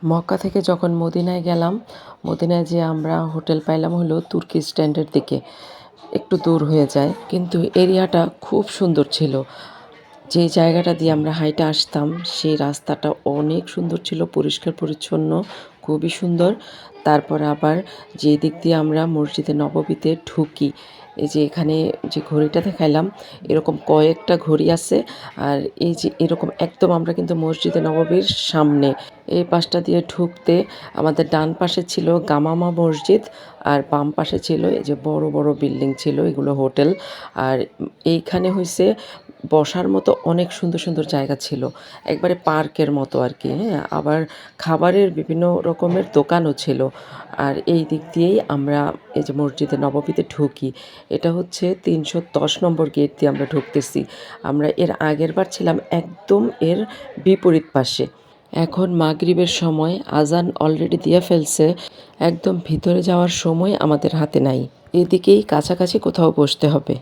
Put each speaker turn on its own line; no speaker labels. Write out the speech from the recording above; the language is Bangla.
মক্কা থেকে যখন মদিনায় গেলাম, মদিনায় যেয়ে আমরা হোটেল পাইলাম হলো তুর্কি স্ট্যান্ডের দিকে। একটু দূর হয়ে যায়, কিন্তু এরিয়াটা খুব সুন্দর ছিল। যে জায়গাটা দিয়ে আমরা হাইটে আসতাম সেই রাস্তাটা অনেক সুন্দর ছিল, পরিষ্কার পরিচ্ছন্ন, খুবই সুন্দর। তারপরে আবার যে দিক দিয়ে আমরা মসজিদে নববীতে ঢুকি, এই যে এখানে যে ঘড়িটা দেখাইলাম, এরকম কয়েকটা ঘড়ি আছে। আর এই যে এরকম একদম আমরা কিন্তু মসজিদে নববীর সামনে, এই পাশটা দিয়ে ঢুকতে আমাদের ডান পাশে ছিল গামামা মসজিদ, আর বাম পাশে ছিল এই যে বড় বড় বিল্ডিং ছিল, এগুলো হোটেল। আর এইখানে হইছে বসার মতো অনেক সুন্দর সুন্দর জায়গা ছিল, একবারে পার্কের মতো আর কি। হ্যাঁ, আবার খাবারের বিভিন্ন রকমের দোকানও ছিল। আর এই দিক দিয়েই আমরা এই যে মসজিদে নববীতে ঢুকি। এটা হচ্ছে 310 নম্বর গেট দিয়ে আমরা ঢুকতেছি। আমরা এর আগের বার ছিলাম একদম এর বিপরীত পাশে। এখন মাগরিবের সময়, আজান অলরেডি দিয়ে ফেলছে, একদম ভিতরে যাওয়ার সময় আমাদের হাতে নাই। এদিকেই কাছাকাছি কোথাও বসতে হবে।